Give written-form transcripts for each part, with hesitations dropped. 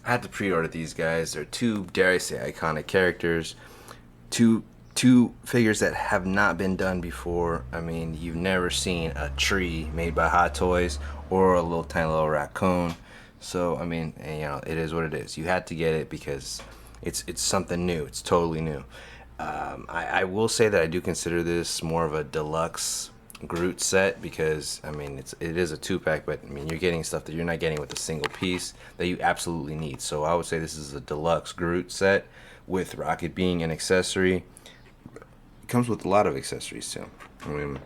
I had to pre-order these guys. They're two, dare I say, iconic characters. Two figures that have not been done before. I mean, you've never seen a tree made by Hot Toys or a little tiny little raccoon. So I mean, and, you know, it is what it is. You had to get it because it's something new. It's totally new. I will say that I do consider this more of a deluxe Groot set because I mean it is a 2-pack, but I mean you're getting stuff that you're not getting with a single piece that you absolutely need. So I would say this is a deluxe Groot set with Rocket being an accessory. It comes with a lot of accessories too. I mean,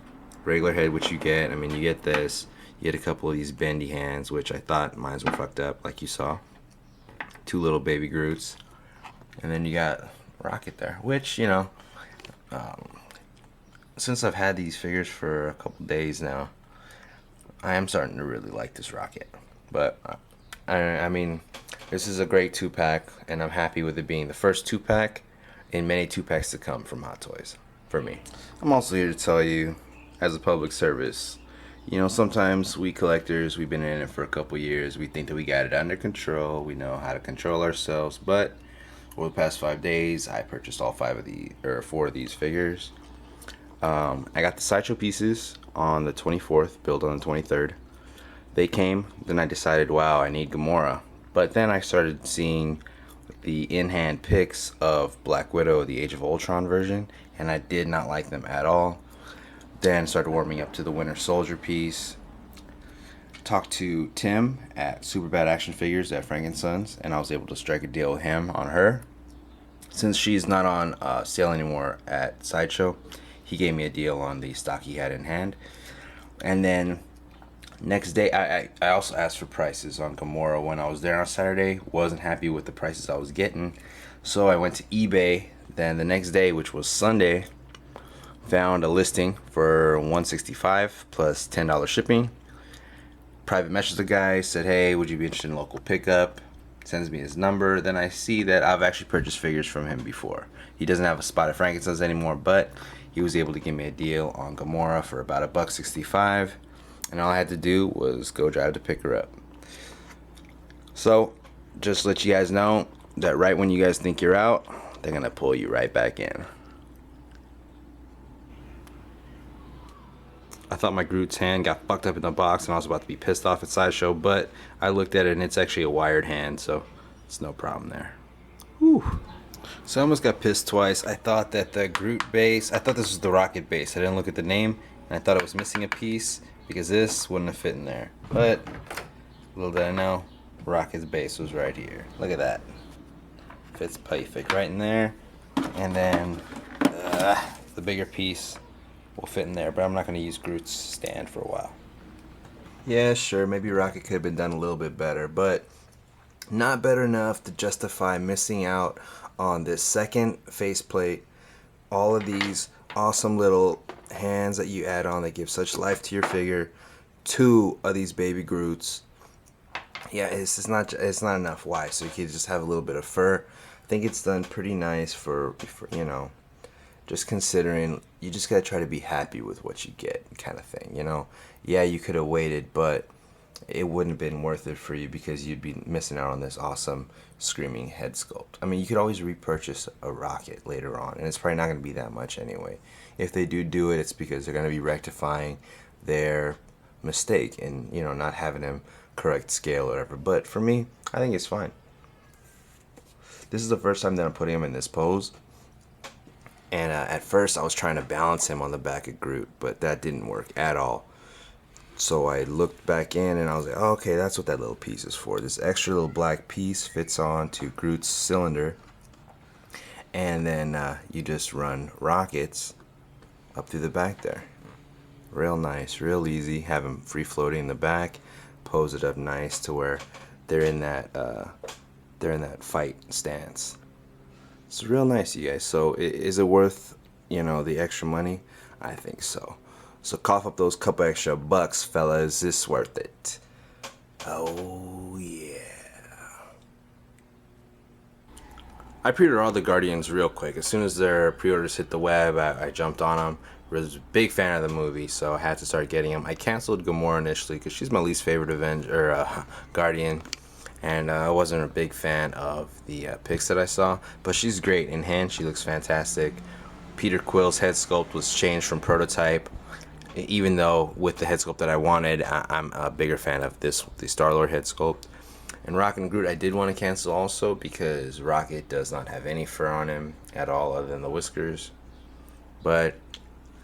regular head, which you get. I mean, you get this. You get a couple of these bendy hands, which I thought mine were fucked up, like you saw. Two little baby Groots, and then you got Rocket there, which you know. Since I've had these figures for a couple days now, I am starting to really like this Rocket. But I mean, this is a great 2-pack, and I'm happy with it being the first 2-pack in many 2-packs to come from Hot Toys for me. I'm also here to tell you, as a public service, you know, sometimes we collectors, we've been in it for a couple years, we think that we got it under control, we know how to control ourselves, but over the past 5 days, I purchased all 4 of these figures. I got the Sideshow pieces on the 24th, built on the 23rd. They came, then I decided, wow, I need Gamora. But then I started seeing the in-hand pics of Black Widow, the Age of Ultron version, and I did not like them at all. Then started warming up to the Winter Soldier piece. Talked to Tim at Super Bad Action Figures at Frank & Sons, and I was able to strike a deal with him on her. Since she's not on sale anymore at Sideshow, he gave me a deal on the stock he had in hand. And then next day, I also asked for prices on Gamora when I was there on Saturday. Wasn't happy with the prices I was getting, so I went to eBay. Then the next day, which was Sunday, found a listing for $165 plus $10 shipping. Private messaged the guy, said, hey, would you be interested in local pickup? Sends me his number. Then I see that I've actually purchased figures from him before. He doesn't have a spot at Frank & Sons anymore, but he was able to give me a deal on Gamora for about $1.65, and all I had to do was go drive to pick her up. So, just to let you guys know that right when you guys think you're out, they're gonna pull you right back in. I thought my Groot's hand got fucked up in the box and I was about to be pissed off at Sideshow, but I looked at it and it's actually a wired hand, so it's no problem there. Whew. So I almost got pissed twice. I thought that the Groot base, I thought this was the Rocket base. I didn't look at the name, and I thought it was missing a piece because this wouldn't have fit in there. But little did I know, Rocket's base was right here. Look at that. Fits perfect right in there. And then the bigger piece will fit in there, but I'm not going to use Groot's stand for a while. Yeah, sure, maybe Rocket could have been done a little bit better, but not better enough to justify missing out on this second faceplate. All of these awesome little hands that you add on that give such life to your figure. 2 of these baby Groots. Yeah, it's not enough. Why? So you can just have a little bit of fur. I think it's done pretty nice for you know, just considering you just gotta try to be happy with what you get, kind of thing. You know, yeah, you could have waited, but it wouldn't have been worth it for you because you'd be missing out on this awesome screaming head sculpt. I mean, you could always repurchase a Rocket later on, and it's probably not going to be that much anyway. If they do it, it's because they're going to be rectifying their mistake and, you know, not having him correct scale or whatever. But for me, I think it's fine. This is the first time that I'm putting him in this pose. And at first, I was trying to balance him on the back of Groot, but that didn't work at all. So I looked back in and I was like, oh, okay, that's what that little piece is for. This extra little black piece fits on to Groot's cylinder. And then you just run Rockets up through the back there. Real nice, real easy. Have them free floating in the back. Pose it up nice to where they're in that fight stance. It's real nice, you guys. So is it worth, you know, the extra money? I think so. So cough up those couple extra bucks, fellas. It's worth it. Oh, yeah. I pre-ordered all the Guardians real quick. As soon as their pre-orders hit the web, I jumped on them. I was a big fan of the movie, so I had to start getting them. I canceled Gamora initially because she's my least favorite Guardian. and I wasn't a big fan of the pics that I saw, but she's great in hand. She looks fantastic. Peter Quill's head sculpt was changed from prototype, even though with the head sculpt that I wanted, I'm a bigger fan of the Star-Lord head sculpt. And Rocket and Groot I did want to cancel also because Rocket does not have any fur on him at all other than the whiskers. But,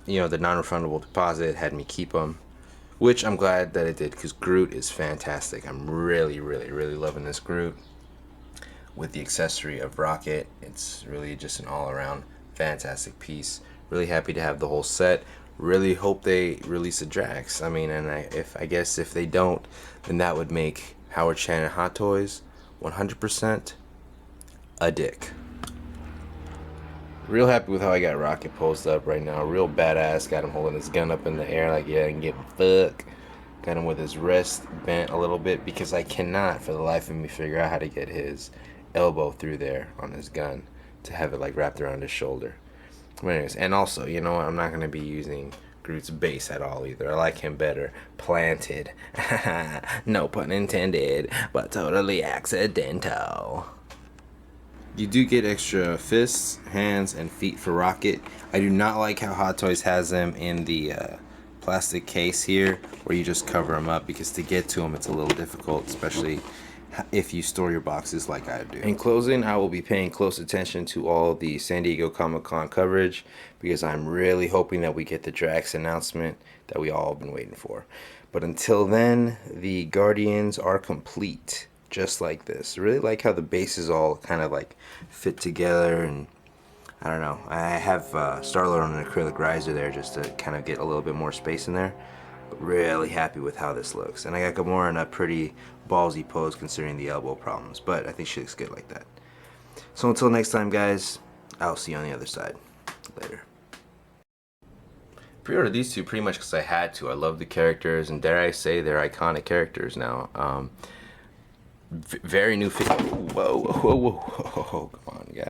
you know, the non-refundable deposit had me keep him, which I'm glad that it did because Groot is fantastic. I'm really, really, really loving this Groot. With the accessory of Rocket, it's really just an all-around fantastic piece. Really happy to have the whole set. Really hope they release a Drax. I mean, and I guess if they don't, then that would make Howard Chan and Hot Toys 100% a dick. Real happy with how I got Rocket posed up right now. Real badass. Got him holding his gun up in the air like, yeah, I can give a fuck. Got him with his wrist bent a little bit because I cannot for the life of me figure out how to get his elbow through there on his gun to have it like wrapped around his shoulder. But anyways, and also, you know what, I'm not going to be using Groot's base at all either. I like him better planted. No pun intended, but totally accidental. You do get extra fists, hands, and feet for Rocket. I do not like how Hot Toys has them in the plastic case here, where you just cover them up, because to get to them it's a little difficult, especially if you store your boxes like I do. In closing, I will be paying close attention to all the San Diego Comic-Con coverage, because I'm really hoping that we get the Drax announcement that we all have been waiting for. But until then, the Guardians are complete. Just like this. Really like how the bases all kind of like fit together, and I don't know. I have Star-Lord on an acrylic riser there just to kind of get a little bit more space in there. But really happy with how this looks. And I got Gamora in a pretty ballsy pose considering the elbow problems, but I think she looks good like that. So until next time, guys, I'll see you on the other side. Later. Pre-ordered these two pretty much because I had to. I love the characters, and dare I say they're iconic characters now. Very new fit. Whoa, whoa, whoa, whoa, come on, guys.